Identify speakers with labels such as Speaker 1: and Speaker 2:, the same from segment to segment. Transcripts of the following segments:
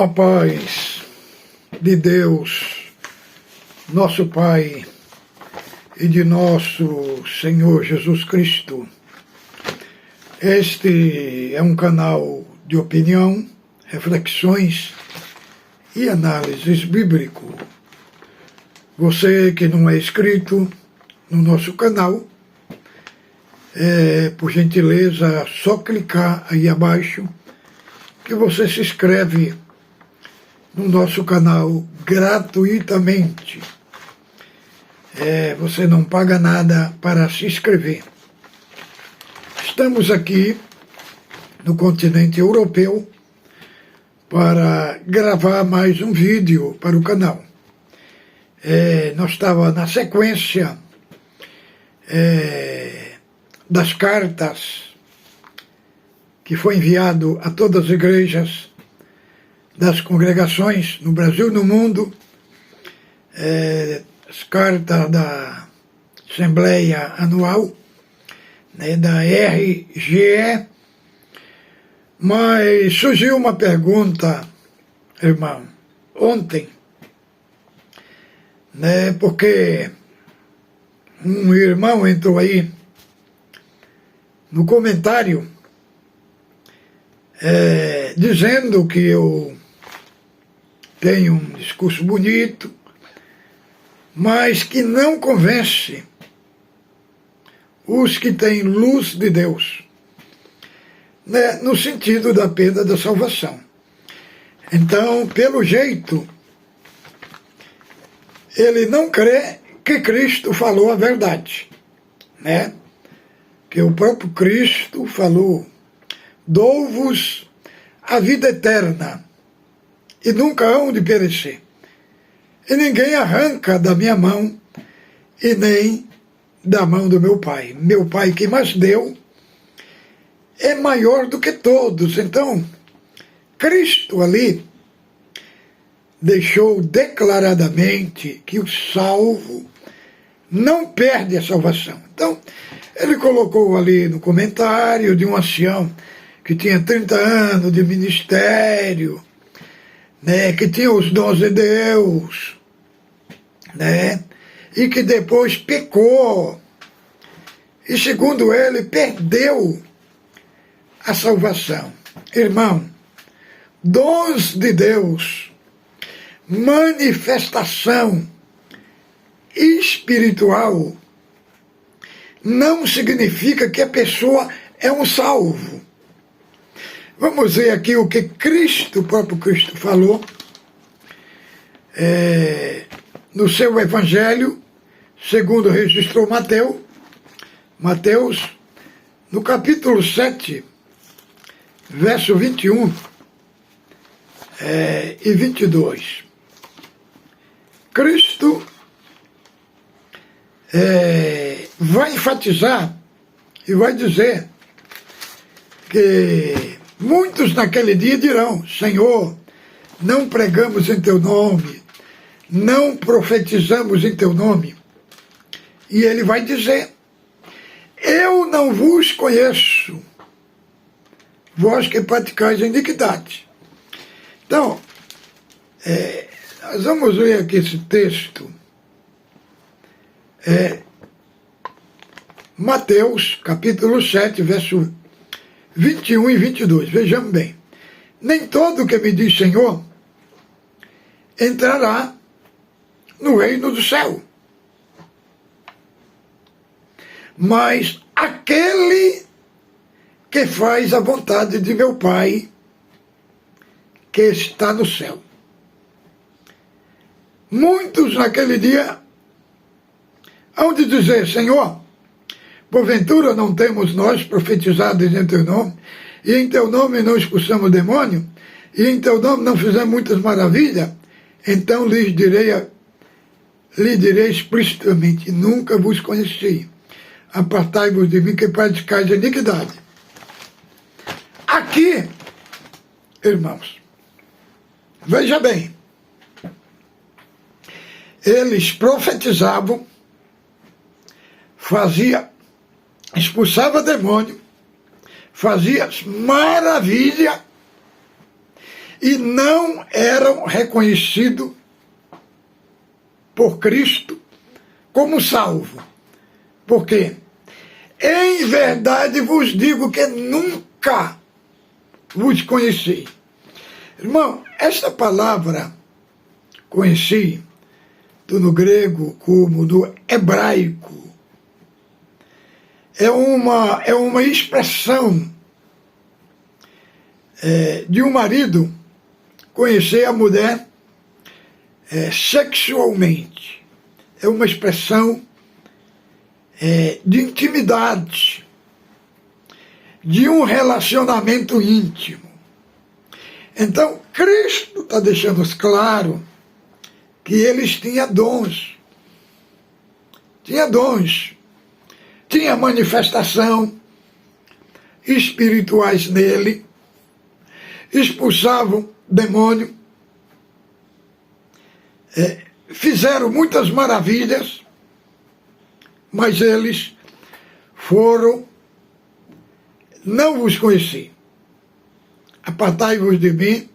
Speaker 1: A paz de Deus, nosso Pai, e de nosso Senhor Jesus Cristo. Este é um canal de opinião, reflexões e análises bíblico. Você que não é inscrito no nosso canal, por gentileza, só clicar aí abaixo que você se inscreve no nosso canal gratuitamente. Você não paga nada para se inscrever. Estamos aqui no continente europeu para gravar mais um vídeo para o canal. Nós estávamos na sequência das cartas que foi enviado a todas as igrejas das congregações no Brasil e no mundo, as cartas da Assembleia Anual, da RGE, mas surgiu uma pergunta, irmão, ontem, porque um irmão entrou aí no comentário dizendo que eu tenho um discurso bonito, mas que não convence os que têm luz de Deus, no sentido da perda da salvação. Então, pelo jeito, ele não crê que Cristo falou a verdade, que o próprio Cristo falou: dou-vos a vida eterna, e nunca hão de perecer. E ninguém arranca da minha mão, e nem da mão do meu Pai. Meu Pai que mais deu é maior do que todos. Então, Cristo ali deixou declaradamente que o salvo não perde a salvação. Então, ele colocou ali no comentário de um ancião que tinha 30 anos de ministério, que tinha os dons de Deus, e que depois pecou, e segundo ele, perdeu a salvação. Irmão, dons de Deus, manifestação espiritual, não significa que a pessoa é um salvo. Vamos ver aqui o que Cristo, o próprio Cristo falou no seu Evangelho, segundo registrou Mateus, no capítulo 7, verso 21 e 22. Cristo vai enfatizar e vai dizer que muitos naquele dia dirão: Senhor, não pregamos em teu nome, não profetizamos em teu nome. E ele vai dizer: eu não vos conheço, vós que praticais a iniquidade. Então, nós vamos ver aqui esse texto. Mateus, capítulo 7, verso 21 e 22. Vejamos bem. Nem todo que me diz Senhor entrará no reino do céu, mas aquele que faz a vontade de meu Pai que está no céu. Muitos naquele dia hão de dizer: Senhor, porventura não temos nós profetizado em teu nome, e em teu nome não expulsamos demônio, e em teu nome não fizemos muitas maravilhas? Então lhe direi explicitamente: nunca vos conheci. Apartai-vos de mim, que praticais a iniquidade. Aqui, irmãos, veja bem, eles profetizavam, expulsava demônio, fazia maravilha, e não eram reconhecidos por Cristo como salvo. Por quê? Em verdade vos digo que nunca vos conheci. Irmão, esta palavra conheci, tanto no grego como no hebraico, é uma expressão de um marido conhecer a mulher sexualmente. É uma expressão de intimidade, de um relacionamento íntimo. Então, Cristo está deixando claro que eles tinham dons. Tinha dons. Tinha manifestação espirituais nele, expulsavam demônio, fizeram muitas maravilhas, mas eles não vos conheci. Apartai-vos de mim.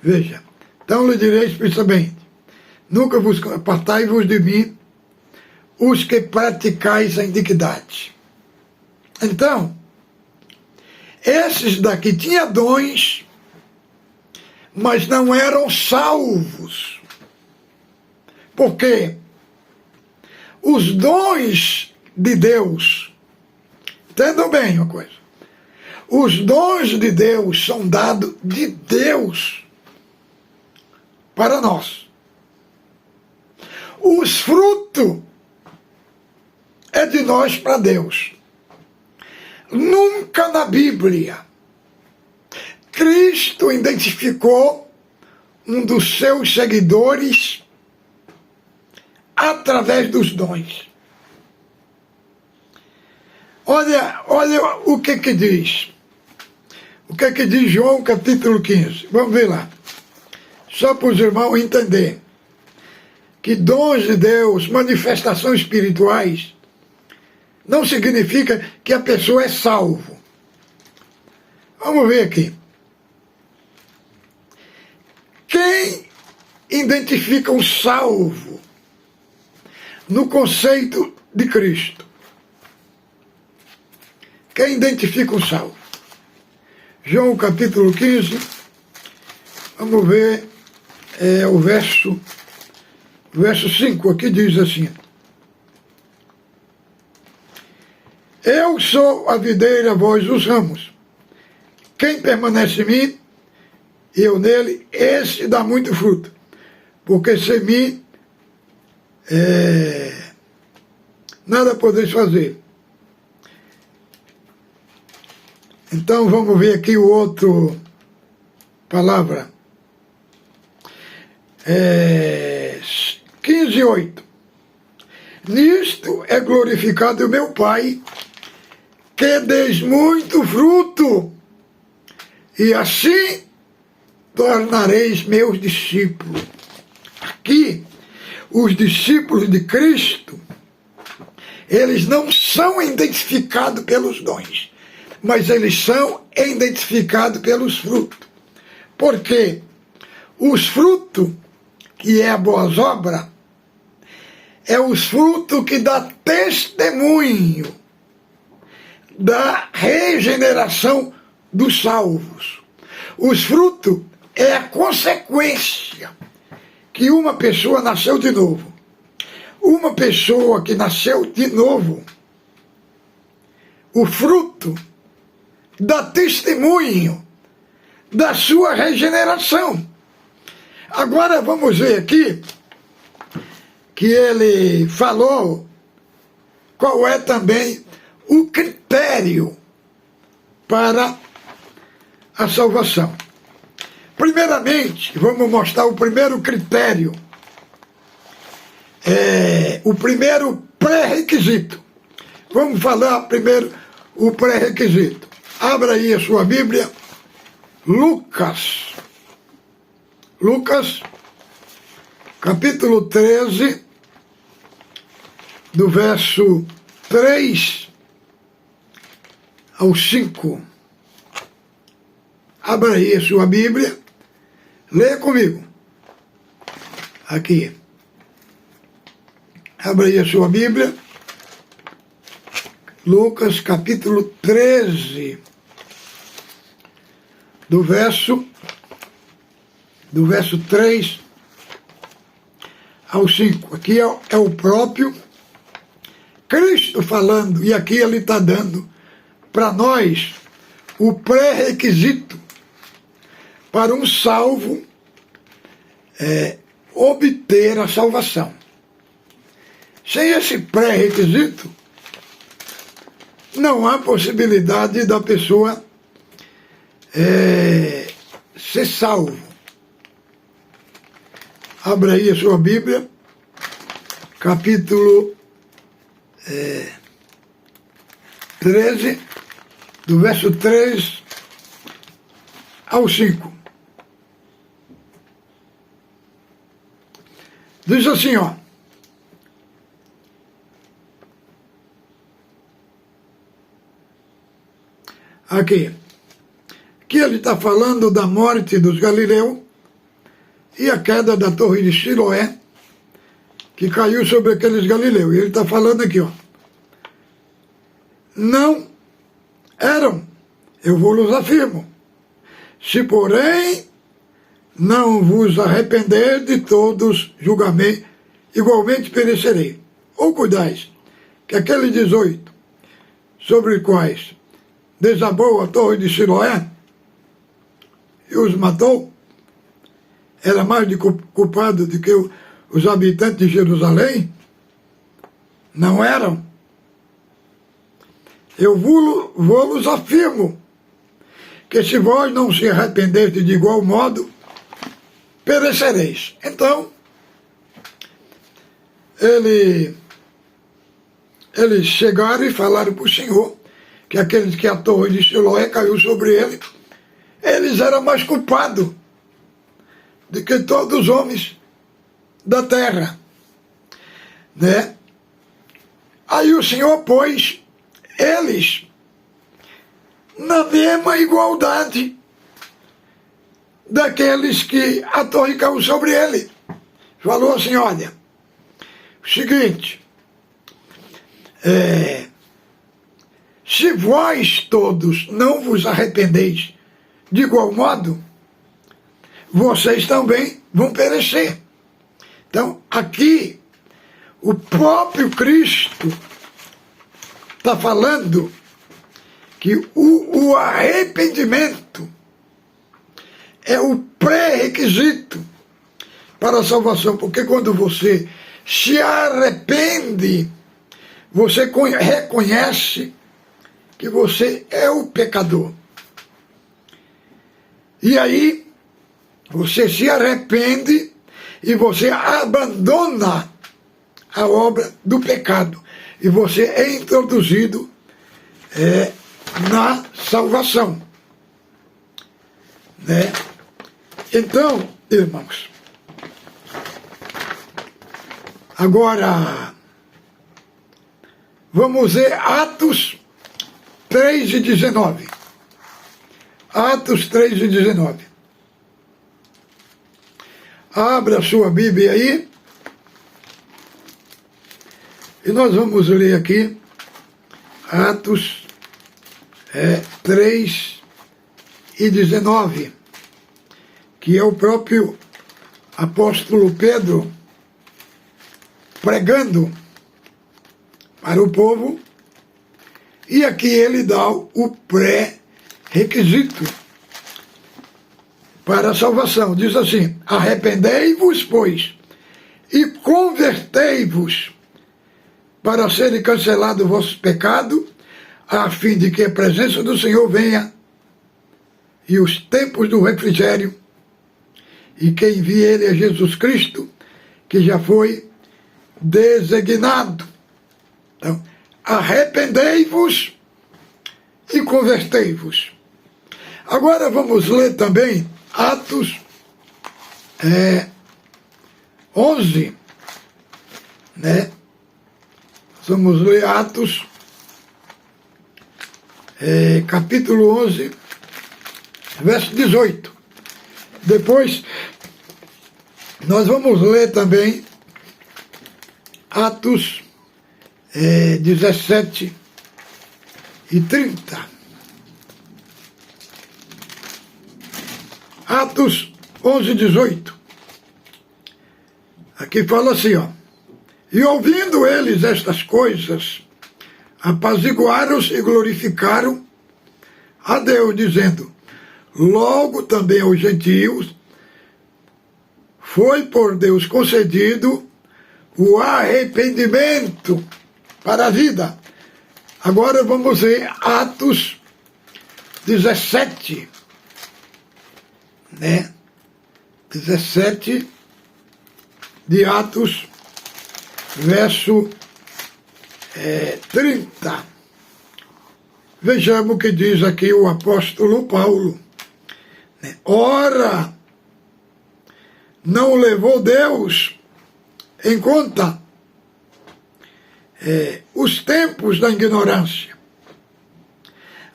Speaker 1: Veja, então lhe direi expressamente, nunca vos apartai-vos de mim, os que praticais a iniquidade. Então, esses daqui tinham dons, mas não eram salvos. Por quê? Os dons de Deus, entendam bem uma coisa, os dons de Deus são dados de Deus para nós. Os frutos é de nós para Deus. Nunca na Bíblia Cristo identificou um dos seus seguidores através dos dons. Olha o que diz. O que diz João capítulo 15. Vamos ver lá. Só para os irmãos entenderem que dons de Deus, manifestações espirituais, não significa que a pessoa é salvo. Vamos ver aqui. Quem identifica um salvo no conceito de Cristo? Quem identifica um salvo? João capítulo 15, vamos ver o verso 5, aqui diz assim: eu sou a videira, vós os ramos. Quem permanece em mim, eu nele, esse dá muito fruto. Porque sem mim, nada podeis fazer. Então vamos ver aqui o outro palavra. 15:8. Nisto é glorificado o meu Pai, que deis muito fruto, e assim tornareis meus discípulos. Aqui, os discípulos de Cristo, eles não são identificados pelos dons, mas eles são identificados pelos frutos. Porque os frutos, que é a boas obras, é os frutos que dá testemunho da regeneração dos salvos. Os frutos é a consequência que uma pessoa nasceu de novo. Uma pessoa que nasceu de novo, o fruto dá testemunho da sua regeneração. Agora vamos ver aqui que ele falou qual é também o critério para a salvação. Primeiramente, vamos mostrar o primeiro critério, o primeiro pré-requisito. Vamos falar primeiro o pré-requisito. Abra aí a sua Bíblia, Lucas, capítulo 13, do verso 3 ao 5. Abra aí a sua Bíblia, leia comigo. Aqui. Abra aí a sua Bíblia. Lucas capítulo 13, do verso 3 ao 5. Aqui é o próprio Cristo falando, e aqui ele está dando para nós o pré-requisito para um salvo obter a salvação. Sem esse pré-requisito, não há possibilidade da pessoa ser salvo. Abra aí a sua Bíblia, capítulo 13, do verso 3 ao 5. Diz assim, ó. Aqui ele está falando da morte dos galileus e a queda da torre de Siloé, que caiu sobre aqueles galileus. E ele está falando aqui, ó. Não eram, eu vos afirmo, se porém não vos arrepender de todos julgamento, igualmente perecerei. Ou cuidais que aqueles 18, sobre os quais desabou a torre de Siloé e os matou, era mais culpado do que os habitantes de Jerusalém? Não eram? Eu vos afirmo que se vós não se arrependerdes de igual modo, perecereis. Então, eles chegaram e falaram para o Senhor que aqueles que a torre de Siloé caiu sobre ele, eles eram mais culpados do que todos os homens da terra, né? Aí o Senhor pôs eles na mesma igualdade daqueles que a torre caiu sobre ele. Falou assim, olha, o seguinte, se vós todos não vos arrependeis de igual modo, vocês também vão perecer. Então, aqui, o próprio Cristo está falando que o arrependimento é o pré-requisito para a salvação, porque quando você se arrepende, você reconhece que você é o pecador. E aí, você se arrepende e você abandona a obra do pecado. E você é introduzido na salvação. Né? Então, irmãos, agora vamos ver Atos 3:19. Atos 3:19. Abra a sua Bíblia aí. E nós vamos ler aqui Atos 3:19, que é o próprio apóstolo Pedro pregando para o povo, e aqui ele dá o pré-requisito para a salvação. Diz assim, arrependei-vos, pois, e convertei-vos para serem cancelados vossos pecados, a fim de que a presença do Senhor venha e os tempos do refrigério, e que envie ele a Jesus Cristo, que já foi designado. Então, arrependei-vos e convertei-vos. Agora vamos ler também Atos 11, né? Vamos ler Atos, capítulo 11, verso 18. Depois, nós vamos ler também Atos 17 e 30. Atos 11, 18. Aqui fala assim, ó. E ouvindo eles estas coisas, apaziguaram-se e glorificaram a Deus, dizendo, logo também aos gentios foi por Deus concedido o arrependimento para a vida. Agora vamos ver Atos 17, né? 17 de Atos, verso 30. Vejamos o que diz aqui o apóstolo Paulo. Ora, não levou Deus em conta os tempos da ignorância.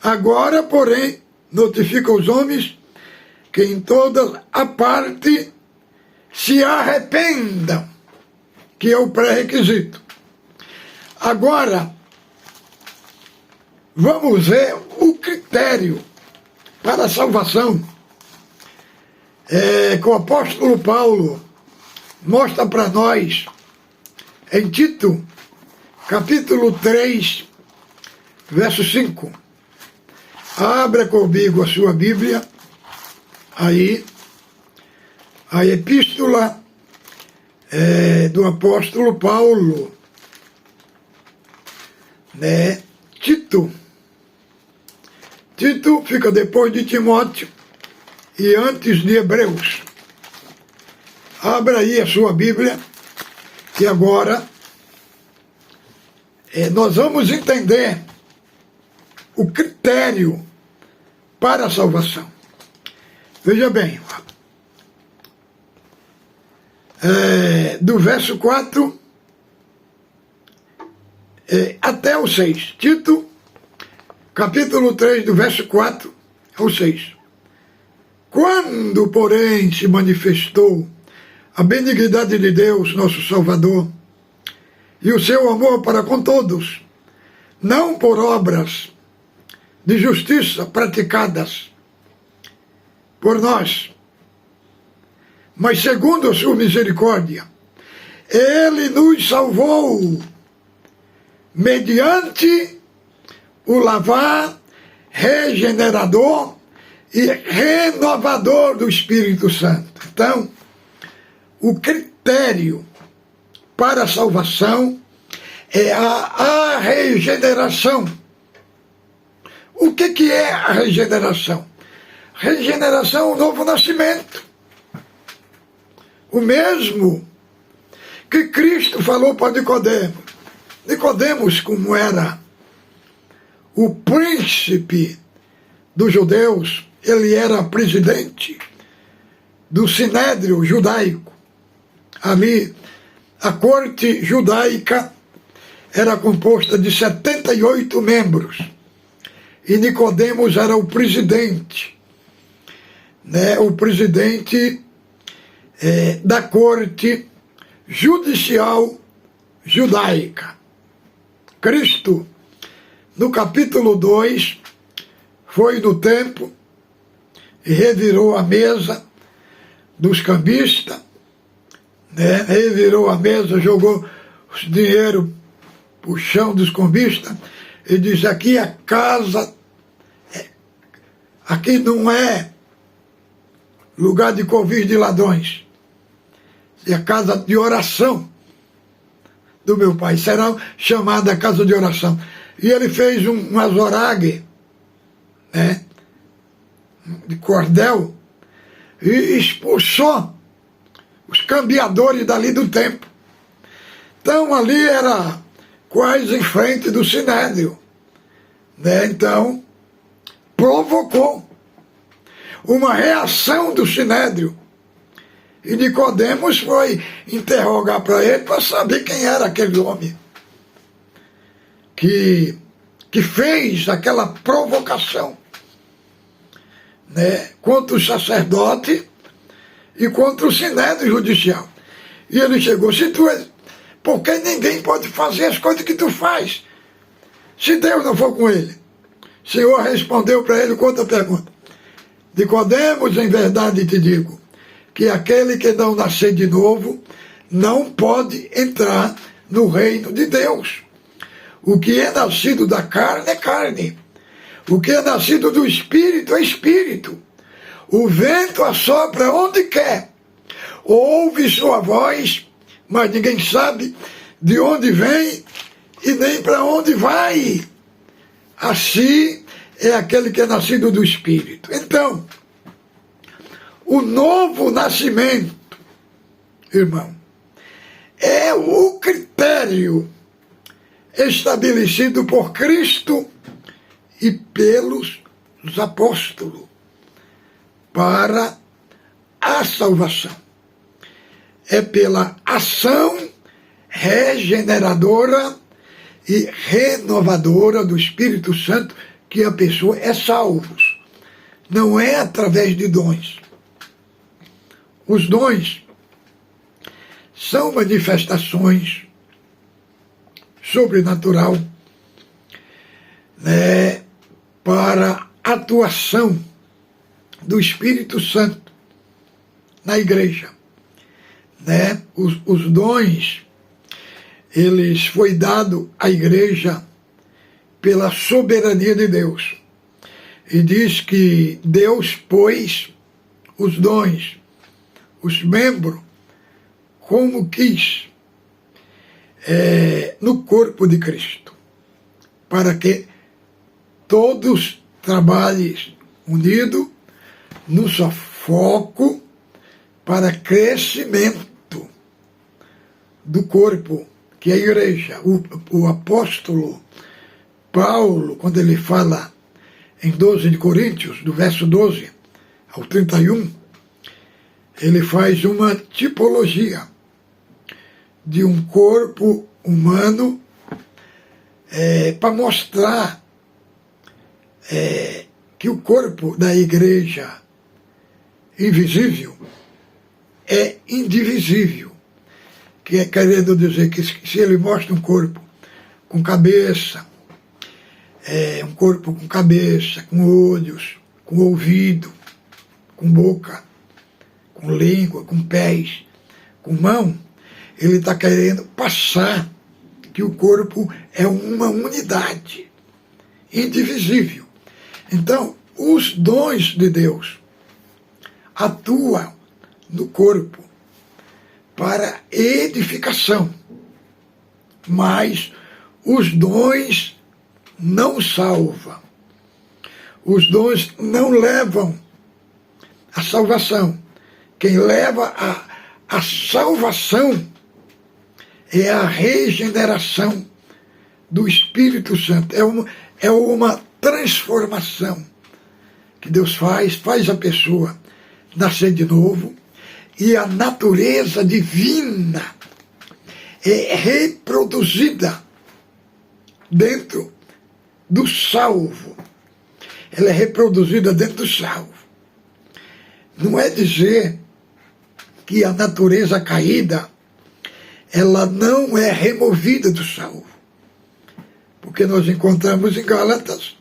Speaker 1: Agora, porém, notifica aos homens que em toda a parte se arrependam, que é o pré-requisito. Agora, vamos ver o critério para a salvação que o apóstolo Paulo mostra para nós em Tito, capítulo 3, verso 5. Abra comigo a sua Bíblia, aí, a epístola do apóstolo Paulo, né? Tito. Tito fica depois de Timóteo e antes de Hebreus. Abra aí a sua Bíblia, que agora nós vamos entender o critério para a salvação. Veja bem, do verso 4 até o 6. Tito, capítulo 3, do verso 4 ao 6. Quando, porém, se manifestou a benignidade de Deus, nosso Salvador, e o seu amor para com todos, não por obras de justiça praticadas por nós, mas segundo a sua misericórdia, Ele nos salvou mediante o lavar regenerador e renovador do Espírito Santo. Então, o critério para a salvação é a regeneração. O que é a regeneração? Regeneração é um novo nascimento. O mesmo que Cristo falou para Nicodemos. Nicodemos, como era o príncipe dos judeus, ele era presidente do Sinédrio judaico. Ali, a corte judaica era composta de 78 membros. E Nicodemos era o presidente, né? O presidente da corte judicial judaica. Cristo, no capítulo 2, foi no templo e revirou a mesa dos cambistas, né? Revirou a mesa, jogou os dinheiro para o chão dos cambistas e disse, aqui é casa, aqui não é lugar de covil de ladrões, é casa de oração do meu pai, será chamada casa de oração. E ele fez um azorague, né, de cordel, e expulsou os cambiadores dali do templo. Então ali era quase em frente do Sinédrio, né? Então provocou uma reação do Sinédrio. E Nicodemos foi interrogar para ele para saber quem era aquele homem que fez aquela provocação, né, contra o sacerdote e contra o sinédrio judicial. E ele chegou, se tu és, porque ninguém pode fazer as coisas que tu faz, se Deus não for com ele. O Senhor respondeu para ele com outra pergunta. Nicodemos, em verdade te digo, que aquele que não nascer de novo não pode entrar no reino de Deus. O que é nascido da carne é carne. O que é nascido do Espírito é Espírito. O vento assopra onde quer. Ouve sua voz, mas ninguém sabe de onde vem e nem para onde vai. Assim é aquele que é nascido do Espírito. Então, o novo nascimento, irmão, é o critério estabelecido por Cristo e pelos apóstolos para a salvação. É pela ação regeneradora e renovadora do Espírito Santo que a pessoa é salva. Não é através de dons. Os dons são manifestações sobrenatural, né, para a atuação do Espírito Santo na igreja. Né? Os dons, eles foi dado à igreja pela soberania de Deus. E diz que Deus pôs os dons, os membros, como quis, no corpo de Cristo, para que todos trabalhem unidos no só foco para crescimento do corpo, que é a igreja. O apóstolo Paulo, quando ele fala em 12 de Coríntios, do verso 12 ao 31, ele faz uma tipologia de um corpo humano para mostrar que o corpo da igreja invisível é indivisível, que é querendo dizer que se ele mostra um corpo com cabeça, um corpo com cabeça, com olhos, com ouvido, com boca, com língua, com pés, com mão, ele está querendo passar que o corpo é uma unidade indivisível. Então, os dons de Deus atuam no corpo para edificação, mas os dons não salvam. Os dons não levam à salvação. Quem leva a salvação é a regeneração do Espírito Santo. É uma transformação que Deus faz a pessoa nascer de novo, e a natureza divina é reproduzida dentro do salvo. Ela é reproduzida dentro do salvo. Não é dizer que a natureza caída ela não é removida do salvo. Porque nós encontramos em Gálatas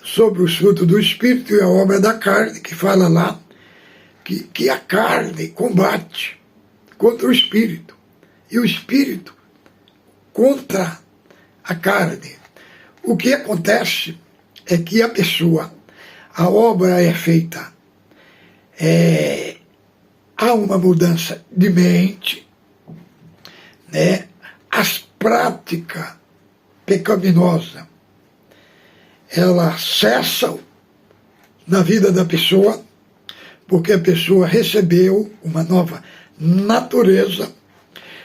Speaker 1: sobre os frutos do Espírito e a obra da carne, que fala lá que a carne combate contra o Espírito e o Espírito contra a carne. O que acontece é que a pessoa, a obra é feita, há uma mudança de mente, né? As práticas pecaminosas, elas cessam na vida da pessoa, porque a pessoa recebeu uma nova natureza,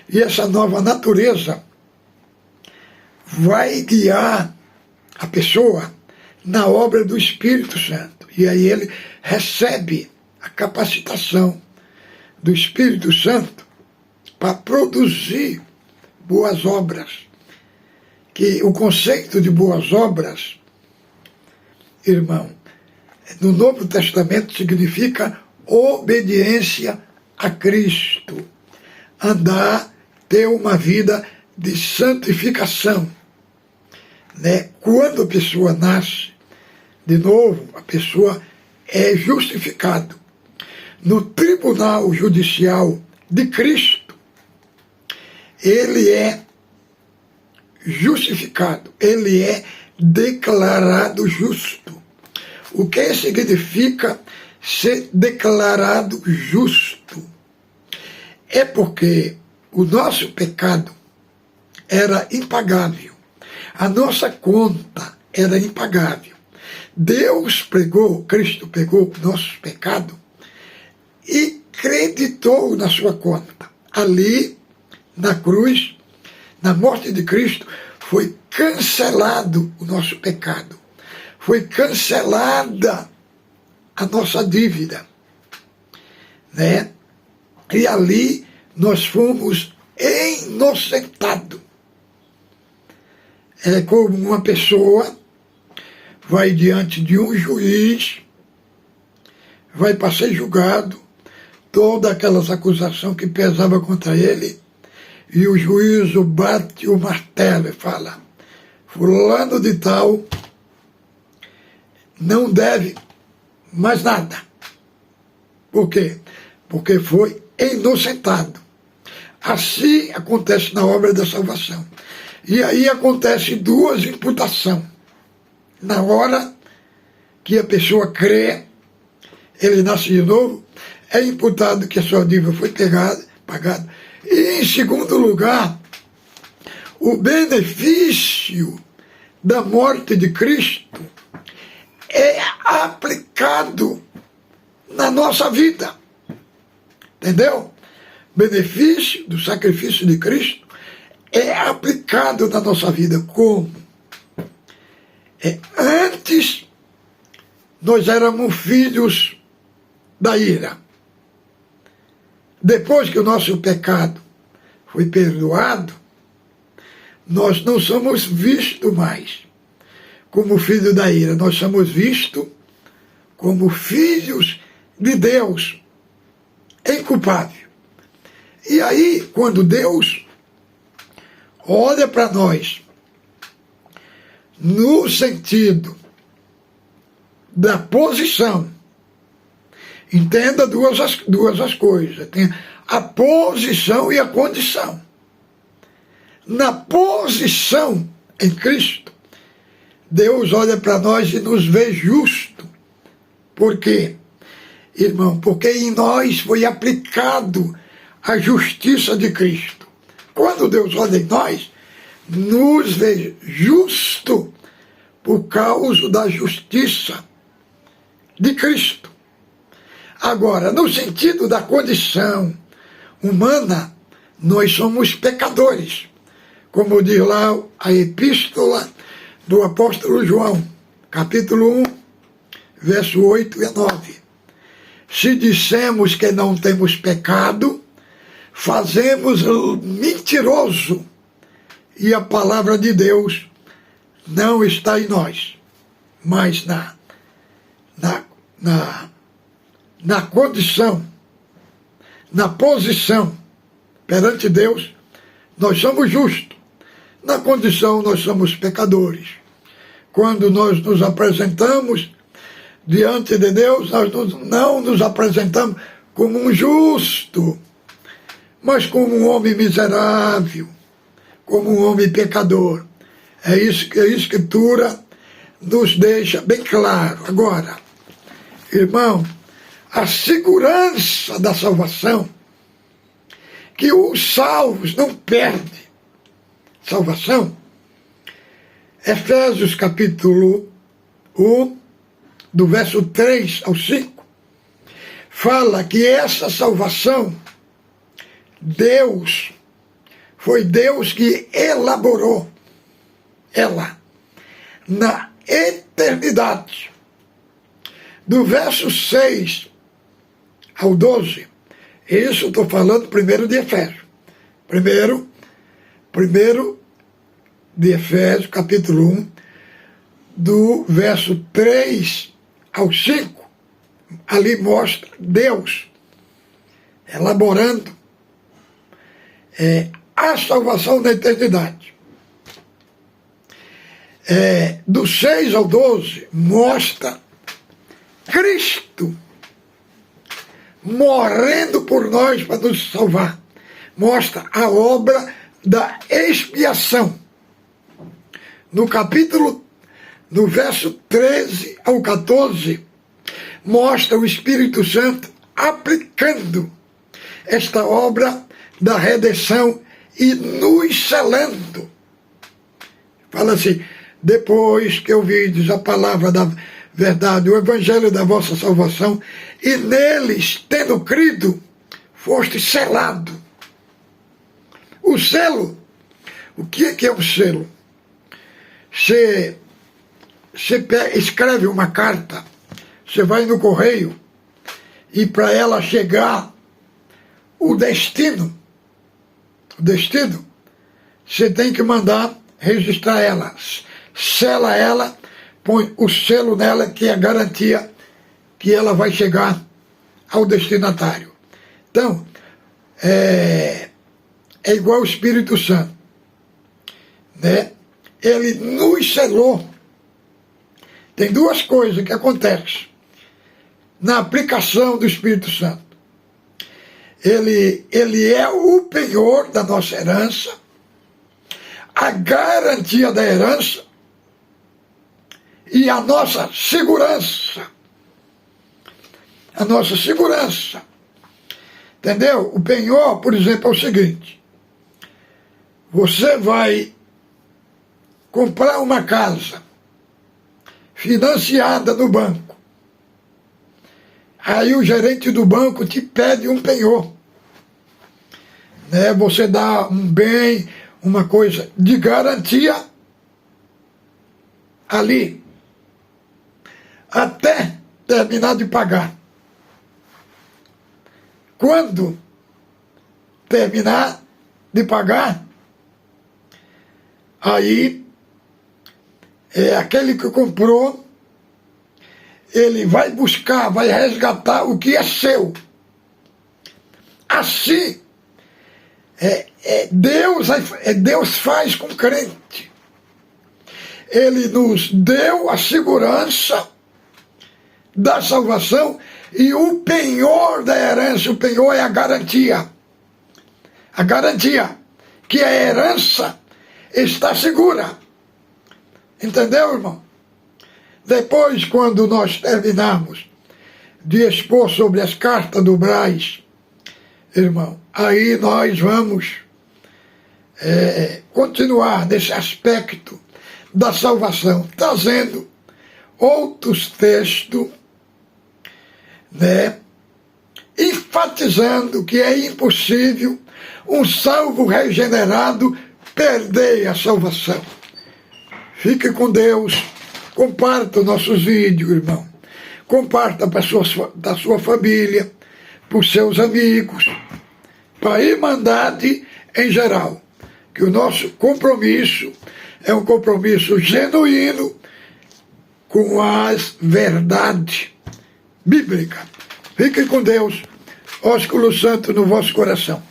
Speaker 1: e essa nova natureza vai guiar a pessoa na obra do Espírito Santo. E aí ele recebe a capacitação do Espírito Santo para produzir boas obras. Que o conceito de boas obras, irmão, no Novo Testamento significa obediência a Cristo. Andar, ter uma vida de santificação. Né? Quando a pessoa nasce, de novo, a pessoa é justificada. No tribunal judicial de Cristo, ele é justificado, ele é declarado justo. O que significa ser declarado justo? É porque o nosso pecado era impagável, a nossa conta era impagável. Cristo pegou o nosso pecado e creditou na sua conta. Ali, na cruz, na morte de Cristo, foi cancelado o nosso pecado. Foi cancelada a nossa dívida. Né? E ali nós fomos inocentados. É como uma pessoa vai diante de um juiz, vai para ser julgado, todas aquelas acusações que pesavam contra ele, e o juiz bate o martelo e fala: fulano de tal não deve mais nada. Por quê? Porque foi inocentado. Assim acontece na obra da salvação. E aí acontece duas imputações. Na hora que a pessoa crê, ele nasce de novo, é imputado que a sua dívida foi pagada. E, em segundo lugar, o benefício da morte de Cristo é aplicado na nossa vida. Entendeu? O benefício do sacrifício de Cristo é aplicado na nossa vida. Como? Antes, nós éramos filhos da ira. Depois que o nosso pecado foi perdoado, nós não somos vistos mais como filhos da ira. Nós somos vistos como filhos de Deus, inculpável. E aí, quando Deus olha para nós, no sentido da posição, entenda duas as coisas, tem a posição e a condição. Na posição em Cristo, Deus olha para nós e nos vê justo. Por quê, irmão? Porque em nós foi aplicado a justiça de Cristo. Quando Deus olha em nós, nos vê justo por causa da justiça de Cristo. Agora, no sentido da condição humana, nós somos pecadores, como diz lá a epístola do apóstolo João, capítulo 1, verso 8 e 9. Se dissemos que não temos pecado, fazemos mentiroso, e a palavra de Deus não está em nós, mas na condição, na posição perante Deus, nós somos justos. Na condição, nós somos pecadores. Quando nós nos apresentamos diante de Deus, nós não nos apresentamos como um justo, mas como um homem miserável, como um homem pecador. É isso que a Escritura nos deixa bem claro. Agora, irmão, a segurança da salvação, que os salvos não perdem salvação, Efésios capítulo 1, do verso 3 ao 5, fala que essa salvação, foi Deus que elaborou ela na eternidade. Do verso 6 ao 12, isso eu estou falando primeiro de Efésios. Primeiro de Efésios, capítulo 1, do verso 3 ao 5, ali mostra Deus elaborando a salvação da eternidade. Do 6 ao 12, mostra Cristo morrendo por nós para nos salvar. Mostra a obra da expiação. No verso 13 ao 14, mostra o Espírito Santo aplicando esta obra da redenção e nos selando. Fala assim: depois que ouvides a palavra da verdade, o evangelho da vossa salvação, e neles, tendo crido, foste selado. O selo, o que é um selo? Você escreve uma carta, você vai no correio, e para ela chegar o destino, você tem que mandar registrar ela, sela ela, põe o selo nela, que é a garantia que ela vai chegar ao destinatário. Então, é igual o Espírito Santo, né? Ele nos selou. Tem duas coisas que acontecem na aplicação do Espírito Santo. Ele é o penhor da nossa herança, a garantia da herança e a nossa segurança. A nossa segurança. Entendeu? O penhor, por exemplo, é o seguinte: você vai comprar uma casa financiada no banco. Aí o gerente do banco te pede um penhor. Né? Você dá um bem, uma coisa de garantia ali, até terminar de pagar. Quando terminar de pagar, aí aquele que comprou, ele vai buscar, vai resgatar o que é seu. Assim, Deus faz com o crente. Ele nos deu a segurança da salvação e o penhor da herança. O penhor é a garantia. A garantia que a herança está segura. Entendeu, irmão? Depois, quando nós terminarmos de expor sobre as cartas do Braz, irmão, aí nós vamos continuar nesse aspecto da salvação, trazendo outros textos, né, enfatizando que é impossível um salvo regenerado perder a salvação. Fique com Deus. Comparta nossos vídeos, irmão. Comparta para da sua família, para os seus amigos, para a Irmandade em geral. Que o nosso compromisso é um compromisso genuíno com as verdades bíblicas. Fiquem com Deus. Ósculo Santo no vosso coração.